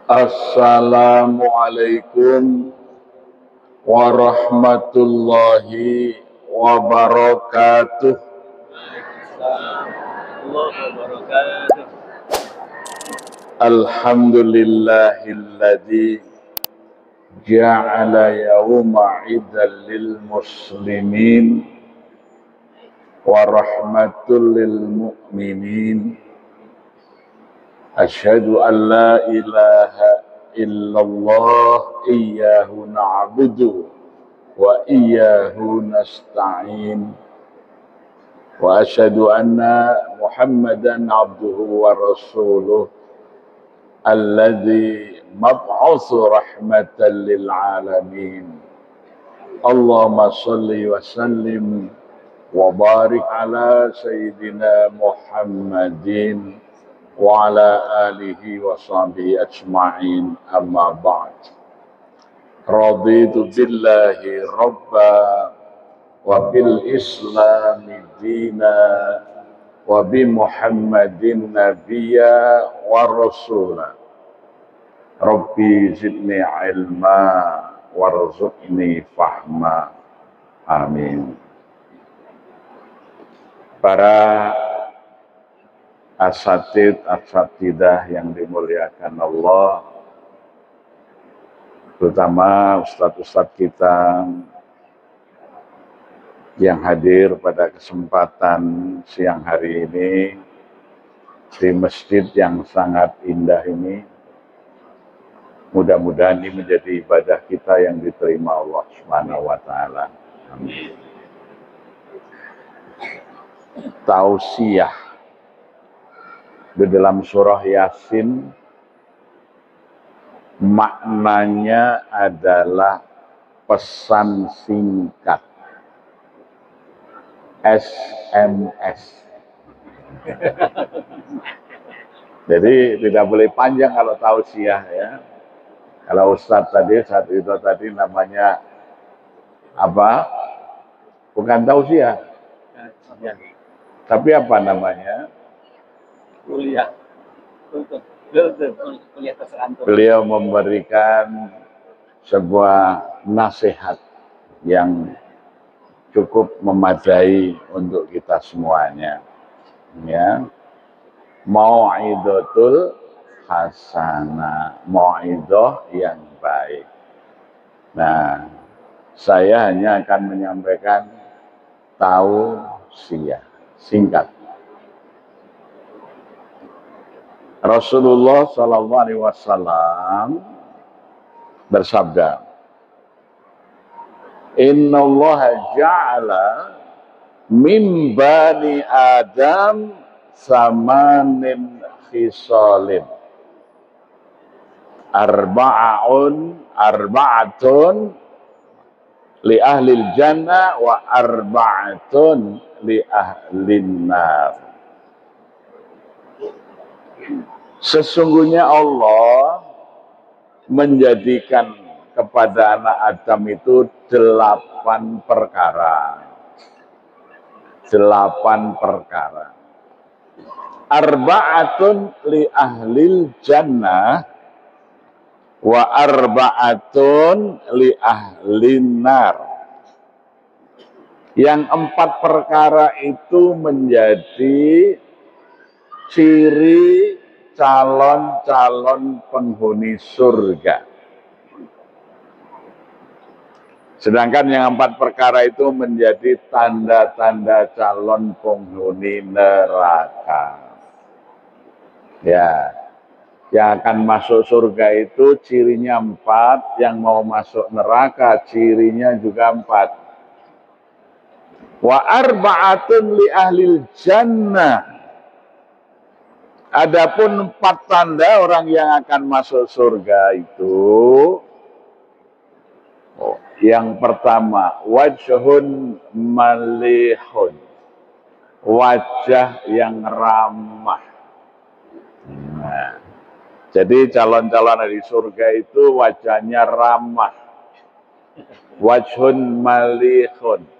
Assalamualaikum warahmatullahi wabarakatuh. Alhamdulillahilladzi ja'ala yawma 'idan lil muslimin wa rahmatul lil mu'minin. Asyhadu an la ilaha illallah iyyahu na'budu wa iyyahu nasta'in wa asyhadu anna Muhammadan abduhu wa rasuluh alladzi mab'utsu rahmatan lil alamin. Allahumma shalli wa sallim wa barik ala sayyidina Muhammadin wa ala alihi wa sahbihi ajma'in, amma ba'd. Raditu billahi rabba wa bil islami dina wa bi Muhammadin nabiyya wa rasula. Rabbi zidni ilma warzuqni fahma. Amin. Para asatidah yang dimuliakan Allah, terutama ustadz-ustadz kita yang hadir pada kesempatan siang hari ini di masjid yang sangat indah ini. Mudah-mudahan ini menjadi ibadah kita yang diterima Allah Subhanahu wa taala. Amin. Tausiyah di dalam surah Yasin maknanya adalah pesan singkat, SMS. Jadi tidak boleh panjang kalau tausiah ya. Kalau Ustadz tadi, saat itu tadi namanya apa? Bukan tausiah. Tapi apa namanya? Kuliah. Beliau memberikan sebuah nasihat yang cukup memadai untuk kita semuanya. Ya. Mau'idatul hasanah, mau'idah yang baik. Nah, saya hanya akan menyampaikan tausiah singkat. Rasulullah Sallallahu Alaihi Wasallam bersabda, Inna Allah ja'ala min bani Adam samanin khisalin arba'atun li ahlil jannah wa arba'atun li ahlin nar. Sesungguhnya Allah menjadikan kepada anak Adam itu 8 perkara. 8 perkara. Arba'atun li ahlil jannah wa arba'atun li ahlin nar. Yang 4 perkara itu menjadi ciri calon-calon penghuni surga. Sedangkan yang 4 perkara itu menjadi tanda-tanda calon penghuni neraka. Ya, yang akan masuk surga itu cirinya 4, yang mau masuk neraka cirinya juga 4. Wa arba'atun li ahlil jannah. Adapun 4 tanda orang yang akan masuk surga itu, yang pertama, wajhun malihun, wajah yang ramah. Nah, jadi calon-calon di surga itu wajahnya ramah. Wajhun malihun.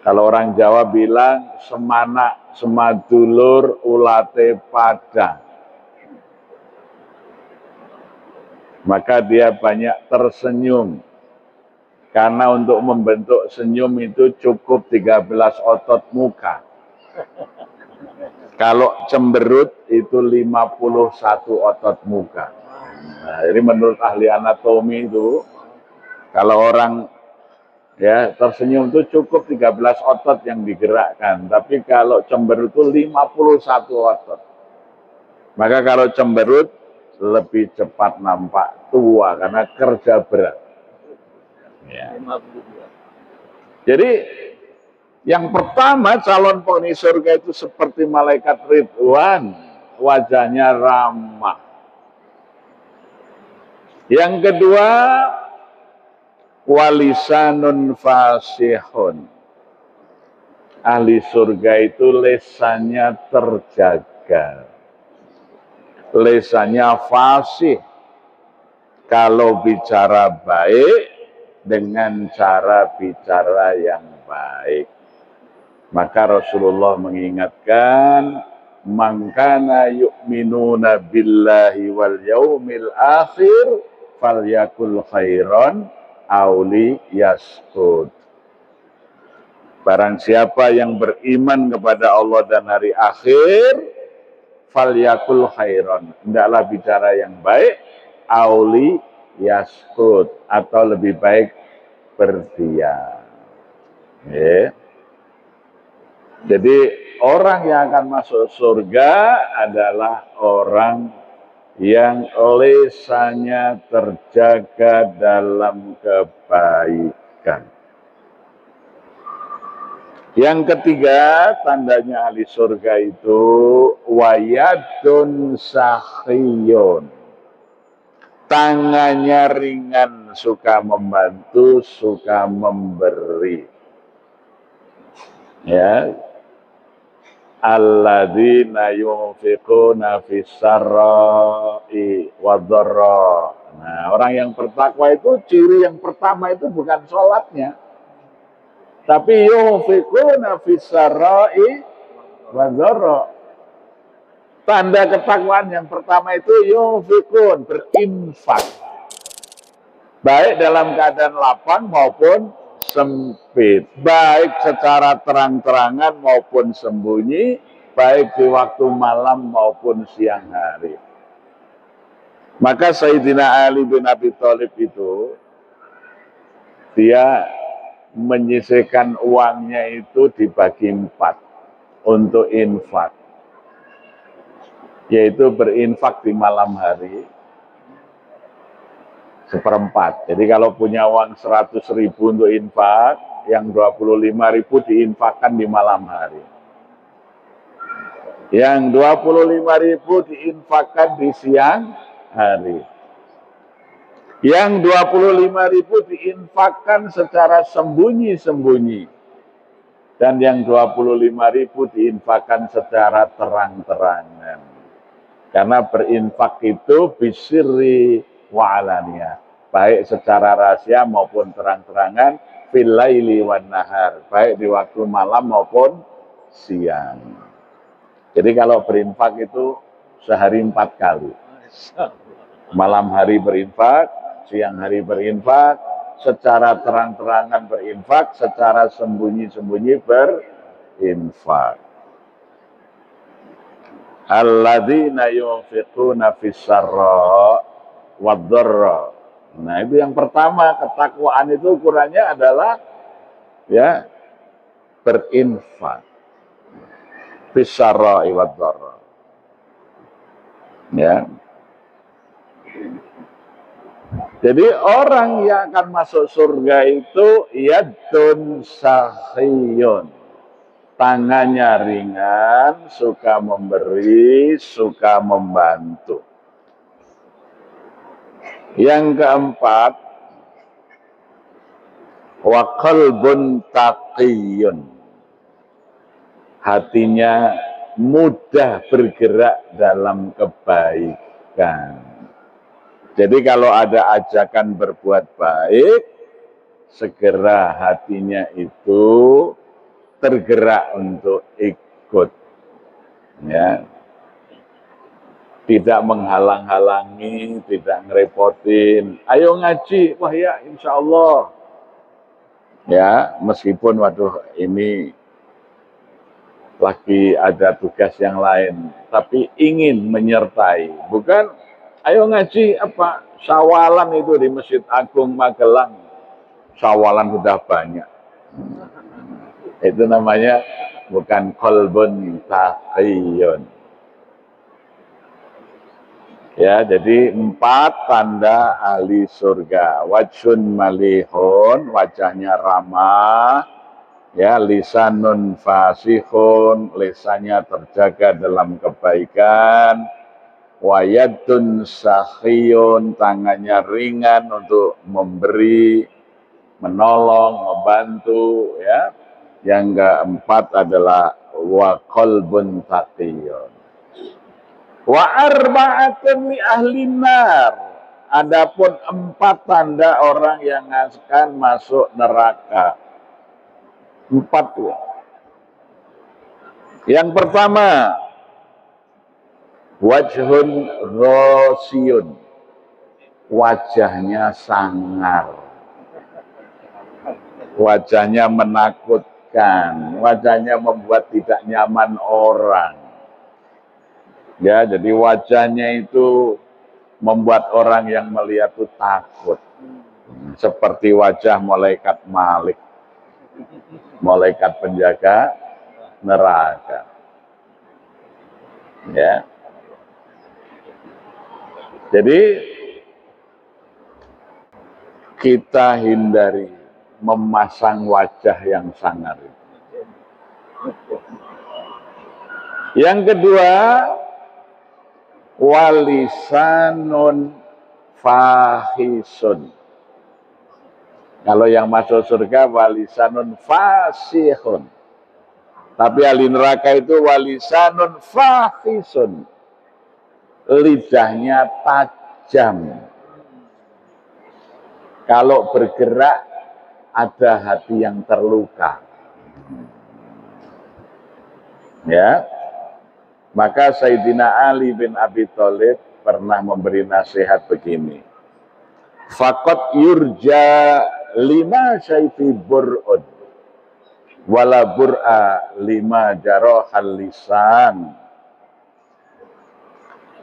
Kalau orang Jawa bilang semana semadulur ulate padang. maka dia banyak tersenyum. Karena untuk membentuk senyum itu cukup 13 otot muka. Kalau cemberut itu 51 otot muka. Nah, jadi menurut ahli anatomi itu, kalau orang ya tersenyum itu cukup 13 otot yang digerakkan. Tapi kalau cemberut itu 51 otot. Maka kalau cemberut lebih cepat nampak tua karena kerja berat. Ya. Jadi yang pertama calon penghuni surga itu seperti malaikat Ridwan, wajahnya ramah. Yang kedua, walisanun fasihun. Ahli surga itu lesannya terjaga. Lesannya fasih. Kalau bicara baik, dengan cara bicara yang baik. Maka Rasulullah mengingatkan, man kana yu'minuna billahi wal yaumil akhir falyakul khairan aw liyaskut. Barang siapa yang beriman kepada Allah dan hari akhir, falyakul khairan, hendaklah bicara yang baik, aw yaskut, atau lebih baik berdiam. Ya. Jadi orang yang akan masuk surga adalah orang yang lisannya terjaga dalam kebaikan. Yang ketiga, tandanya ahli surga itu wayadun sakhiyun. Tangannya ringan, suka membantu, suka memberi. Ya. Alladzina yunfiquna fis-sarra'i wadh-dharra. Nah, orang yang bertakwa itu ciri yang pertama itu bukan sholatnya, tapi yunfiquna fis-sarra'i wadh-dharra. Tanda ketakwaan yang pertama itu yunfiqun, berinfak. Baik dalam keadaan lapang maupun sempit. Baik secara terang-terangan maupun sembunyi. Baik di waktu malam maupun siang hari. Maka Sayyidina Ali bin Abi Thalib itu, dia menyisihkan uangnya itu dibagi 4 untuk infak. Yaitu berinfak di malam hari 1/4. Jadi kalau punya uang 100.000 untuk infak, yang 25.000 diinfakkan di malam hari. Yang 25.000 diinfakkan di siang hari. Yang 25.000 diinfakkan secara sembunyi-sembunyi. Dan yang 25.000 diinfakkan secara terang-terangan. Karena berinfak itu bisirri wa alaniyah, baik secara rahasia maupun terang-terangan, fil laili wan nahar, baik di waktu malam maupun siang. Jadi kalau berinfak itu sehari 4 kali. Malam hari berinfak, siang hari berinfak, secara terang-terangan berinfak, secara sembunyi-sembunyi berinfak. Alladzina yunfiquna fis-sarra wadh-dharra. Nah, itu yang pertama, ketakwaan itu ukurannya adalah ya berinfak. Fis-sarra wadh-dharra. Ya. Jadi orang yang akan masuk surga itu yadun sakhiyun. Tangannya ringan, suka memberi, suka membantu. Yang keempat, wa qalbun taqiyun. Hatinya mudah bergerak dalam kebaikan. Jadi kalau ada ajakan berbuat baik, segera hatinya itu tergerak untuk ikut. Ya. tidak menghalang-halangi, tidak ngerepotin. Ayo ngaji, wah ya insya Allah. Ya, meskipun waduh ini lagi ada tugas yang lain, tapi ingin menyertai. Bukan, ayo ngaji apa? Syawalan itu di Masjid Agung Magelang. Syawalan sudah banyak. Itu namanya bukan qalbun taqiyun. Ya, jadi 4 tanda ahli surga. Wajhun malihun, wajahnya ramah. Ya, lisanun fasihun, lisannya terjaga dalam kebaikan. Wayadun sakhiyun, tangannya ringan untuk memberi, menolong, membantu. Ya, yang keempat adalah wa qalbun taqiyun. Wa arba'atun li ahli nar. Adapun 4 tanda orang yang akan masuk neraka. 4 ya. Yang pertama, wajhun rosiyun. Wajahnya sangar. Wajahnya menakutkan. Wajahnya membuat tidak nyaman orang. Ya, jadi wajahnya itu membuat orang yang melihat itu takut. Seperti wajah malaikat Malik. Malaikat penjaga neraka. Ya. Jadi kita hindari memasang wajah yang sangar. Yang kedua, walisanun fahisun. Kalau yang masuk surga walisanun fasihun. Tapi ahli neraka itu walisanun fahisun. Lidahnya tajam. Kalau bergerak ada hati yang terluka. Ya. Maka Sayyidina Ali bin Abi Thalib pernah memberi nasihat begini. Faqad yurja lima syaifi bur'ud wala bur'a lima jarohal lisan.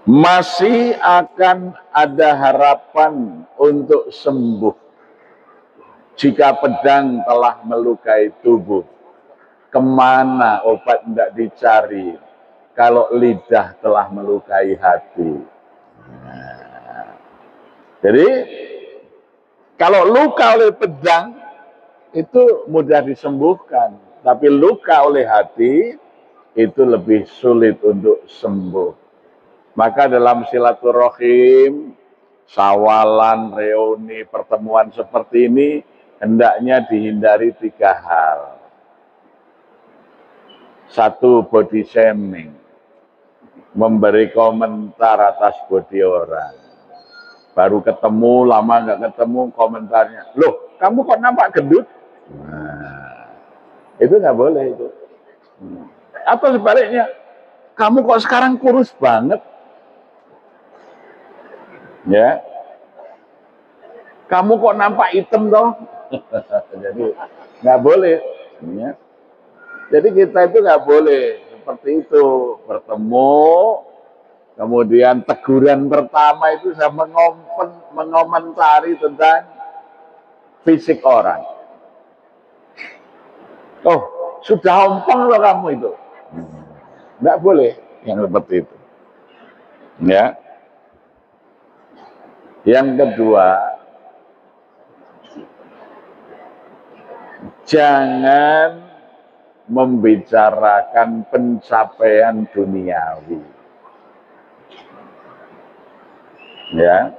Masih akan ada harapan untuk sembuh jika pedang telah melukai tubuh. Kemana obat tidak dicari kalau lidah telah melukai hati. Nah, jadi kalau luka oleh pedang itu mudah disembuhkan, tapi luka oleh hati itu lebih sulit untuk sembuh. Maka dalam silaturahim, sawalan, reuni, pertemuan seperti ini hendaknya dihindari 3 hal. 1, body shaming. Memberi komentar atas body orang. Baru ketemu, lama nggak ketemu, komentarnya, loh kamu kok nampak gendut? Nah, itu nggak boleh itu. Atau sebaliknya, kamu kok sekarang kurus banget? Ya, kamu kok nampak hitam toh? Jadi nggak boleh. Ya. Jadi kita itu nggak boleh seperti itu, bertemu, kemudian teguran pertama itu saya mengomentari tentang fisik orang. Oh, sudah ompong loh kamu itu. Nggak boleh yang seperti itu. Ya. Yang kedua, jangan membicarakan pencapaian duniawi. Ya.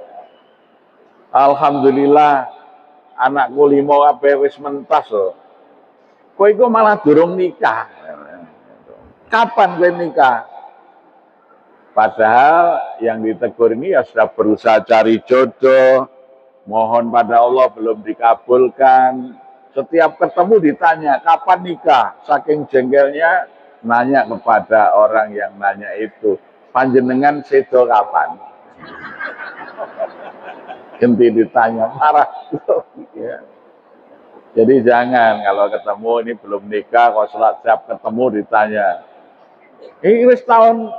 Alhamdulillah anakku 5 kabeh wis mentas loh. Kowe iku malah durung nikah. Kapan kowe nikah? Padahal yang ditegur ini ya sudah berusaha cari jodoh, mohon pada Allah belum dikabulkan. Setiap ketemu ditanya, kapan nikah? Saking jengkelnya, nanya kepada orang yang nanya itu. panjenengan sedo kapan? Ganti ditanya, marah. Ya. Jadi jangan kalau ketemu ini belum nikah, kalau sholat siap ketemu ditanya, ini wis tahun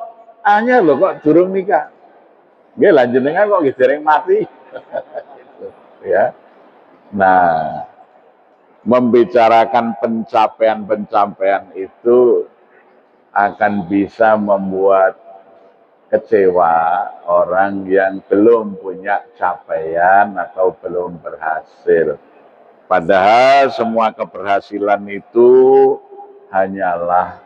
anyar loh kok durung nikah. Nggih lah jenengan kok dereng mati. Ya. Nah, membicarakan pencapaian-pencapaian itu akan bisa membuat kecewa orang yang belum punya capaian atau belum berhasil. Padahal semua keberhasilan itu hanyalah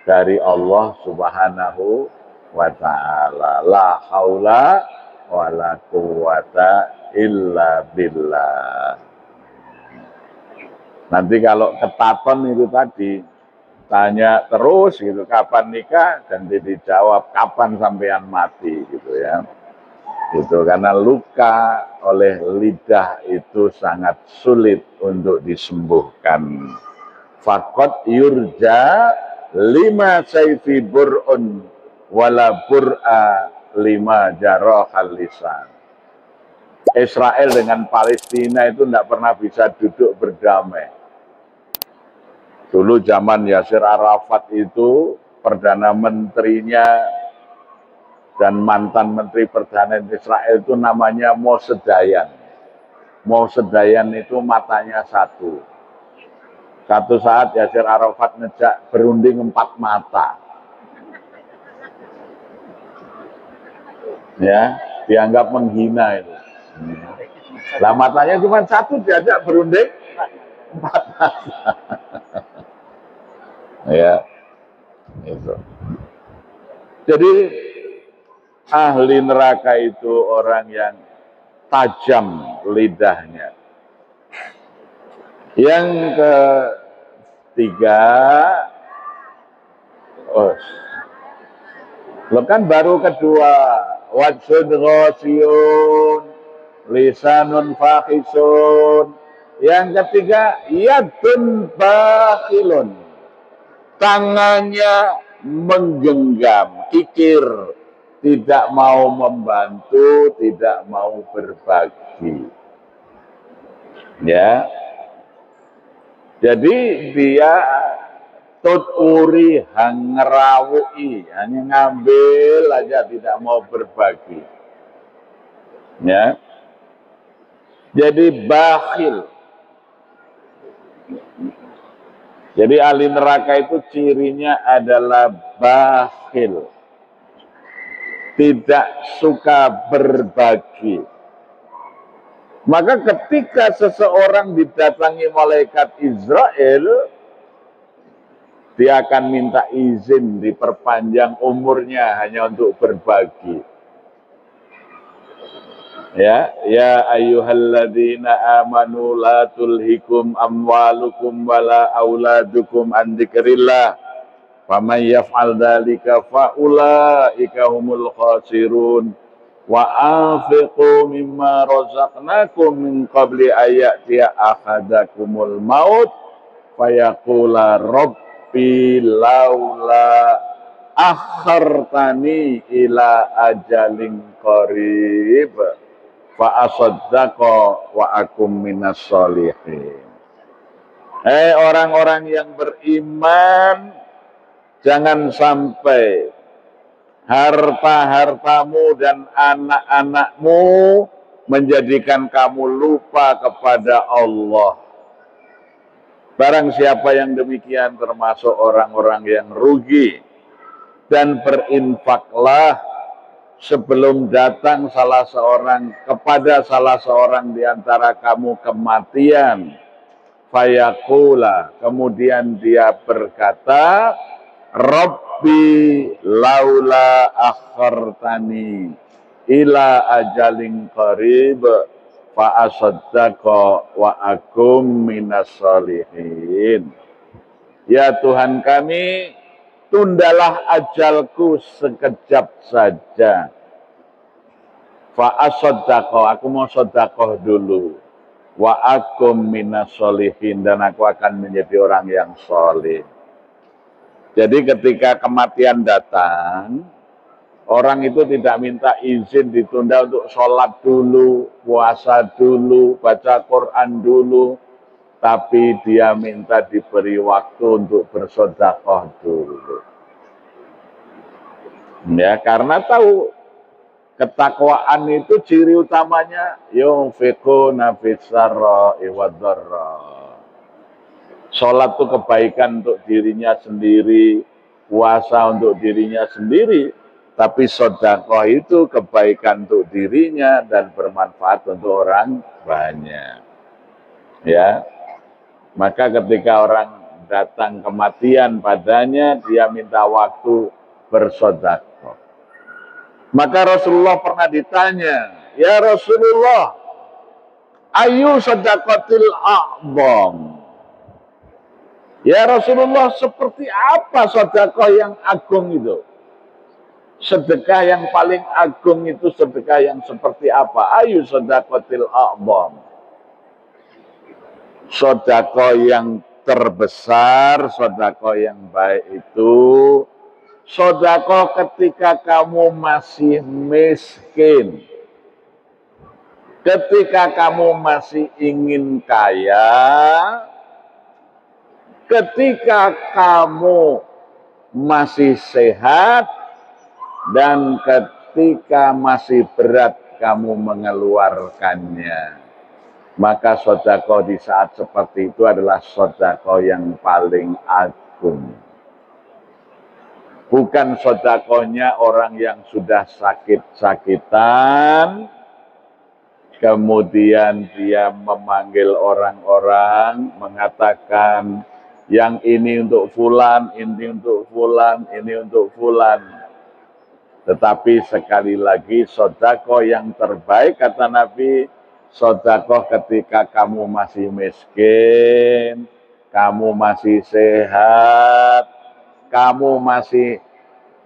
dari Allah Subhanahu wa ta'ala. La haula wa la quwata illa billah. Nanti kalau ketaton itu tadi, tanya terus gitu, kapan nikah? Dan dijawab, kapan sampean mati gitu ya. Gitu, karena luka oleh lidah itu sangat sulit untuk disembuhkan. Fakot yurja lima sayfi bur'un wala bur'a lima jarohal lisan. Israel dengan Palestina itu tidak pernah bisa duduk berdamai. Dulu zaman Yasir Arafat itu Perdana Menterinya dan mantan Menteri Pertahanan Israel itu namanya Moshe Dayan. Moshe Dayan itu matanya satu. Satu saat Yasir Arafat ngejak berunding 4 mata. Ya, dianggap menghina itu. Lah matanya cuma satu diajak berunding 4 mata. Ya, itu. Jadi ahli neraka itu orang yang tajam lidahnya. Yang ketiga, lo kan baru kedua, wajhun ghasiyun, lisanun fakhisun. Yang ketiga, yadun bakhilun, tangannya menggenggam, kikir, tidak mau membantu, tidak mau berbagi. Ya. Jadi dia tuturi hangrawui, hanya ngambil aja, tidak mau berbagi. Ya. Jadi bakhil. Jadi ahli neraka itu cirinya adalah bakhil. Tidak suka berbagi. Maka ketika seseorang didatangi malaikat Israel, dia akan minta izin diperpanjang umurnya hanya untuk berbagi. Ya ayyuhalladzina amanu la tulhikum amwalukum wala auladukum an dzikrillah. Faman yaf'al dzalika faulaika humul khasirun. Wa anfiqu mimma razaqnakum min qabli ayatiya ahadakumul maut fayaqula rabbi laula akhartani ila ajalin qarib fa asaddaqa wa akum minas sholihin. Orang-orang yang beriman, jangan sampai harta-hartamu dan anak-anakmu menjadikan kamu lupa kepada Allah. Barang siapa yang demikian termasuk orang-orang yang rugi. Dan berinfaklah sebelum datang kepada salah seorang di antara kamu kematian. Fayaqula, kemudian dia berkata, Rabbi laula akhartani ila ajalin qarib fa asaddaqa wa akum minas sholihin. Ya Tuhan kami, tundalah ajalku sekejap saja. Fa asaddaqa, aku mau sedekah dulu. Wa akum minas sholihin, dan aku akan menjadi orang yang soleh. Jadi ketika kematian datang, Orang itu tidak minta izin ditunda untuk sholat dulu, puasa dulu, baca Quran dulu, tapi dia minta diberi waktu untuk bersedekah dulu. Ya, karena tahu ketakwaan itu ciri utamanya yunfiquna fis-sarra'i wad-dharra. Sholat itu kebaikan untuk dirinya sendiri, puasa untuk dirinya sendiri, tapi sedekah itu kebaikan untuk dirinya dan bermanfaat untuk orang banyak. Ya, maka ketika orang datang kematian padanya, dia minta waktu bersedekah. Maka Rasulullah pernah ditanya, ya Rasulullah, ayu sedekatil a'zam? Ya Rasulullah, seperti apa sedekah yang agung itu? Sedekah yang paling agung itu sedekah yang seperti apa? Ayu sedekatil a'zam. Sedekah yang terbesar, sedekah yang baik itu sedekah ketika kamu masih miskin. Ketika kamu masih ingin kaya, ketika kamu masih sehat, dan ketika masih berat kamu mengeluarkannya. Maka sedekah di saat seperti itu adalah sedekah yang paling agung. Bukan sedekahnya orang yang sudah sakit-sakitan, kemudian dia memanggil orang-orang, mengatakan, yang ini untuk fulan, ini untuk fulan, ini untuk fulan. Tetapi sekali lagi, sedekah yang terbaik, kata Nabi, sedekah ketika kamu masih miskin, kamu masih sehat, kamu masih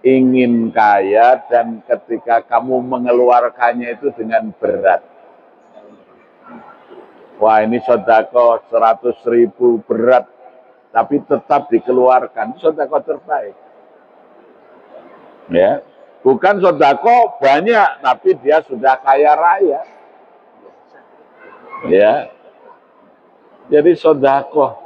ingin kaya, dan ketika kamu mengeluarkannya itu dengan berat. Wah, ini sedekah 100.000 berat, tapi tetap dikeluarkan, sedekah terbaik. Ya, bukan sedekah banyak, tapi dia sudah kaya raya. Ya, jadi sedekah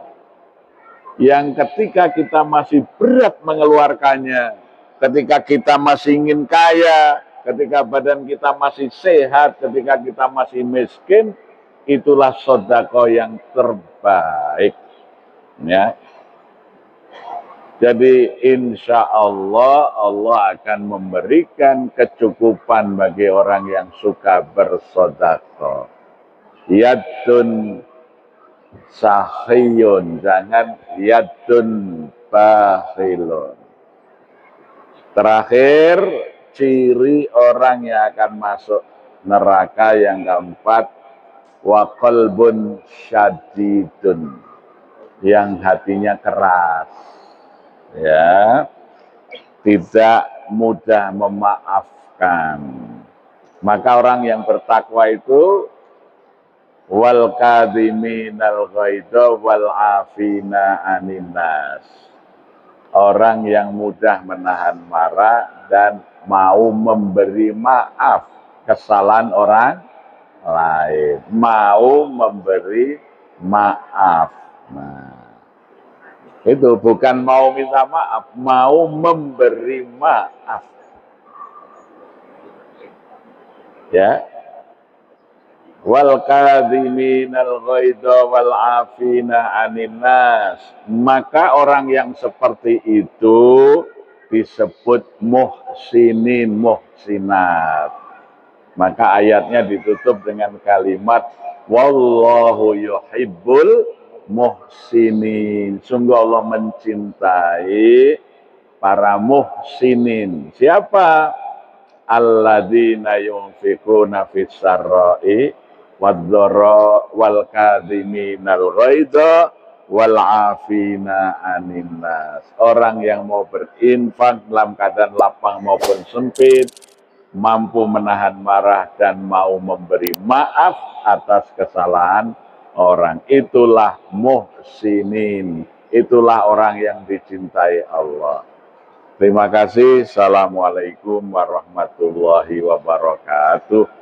yang ketika kita masih berat mengeluarkannya, ketika kita masih ingin kaya, ketika badan kita masih sehat, ketika kita masih miskin, itulah sedekah yang terbaik. Ya. Jadi insya Allah, Allah akan memberikan kecukupan bagi orang yang suka bersedekah. Yadun sahiyun, jangan yadun bakhilun. Terakhir, ciri orang yang akan masuk neraka yang keempat, wa qalbun syadidun, yang hatinya keras, ya, tidak mudah memaafkan. Maka orang yang bertakwa itu wal kadhiminal ghaidha wal afina aninnas, orang yang mudah menahan marah dan mau memberi maaf kesalahan orang lain, mau memberi maaf. Nah, itu bukan mau minta maaf, mau memberi maaf. Ya, wal kadhiminal ghaidha wal afina aninnas, maka orang yang seperti itu disebut muhsinin muhsinat. Maka ayatnya ditutup dengan kalimat wallahu yuhibbul muhsinin. Sungguh Allah mencintai para muhsinin. Siapa? Alladzina yunfiquna fis-sarra'i wad-dharra wal kadhiminal ghaidha wal afina aninnas. Orang yang mau berinfak dalam keadaan lapang maupun sempit, mampu menahan marah dan mau memberi maaf atas kesalahan orang. Itulah muhsinin. Itulah orang yang dicintai Allah. Terima kasih. Assalamualaikum warahmatullahi wabarakatuh.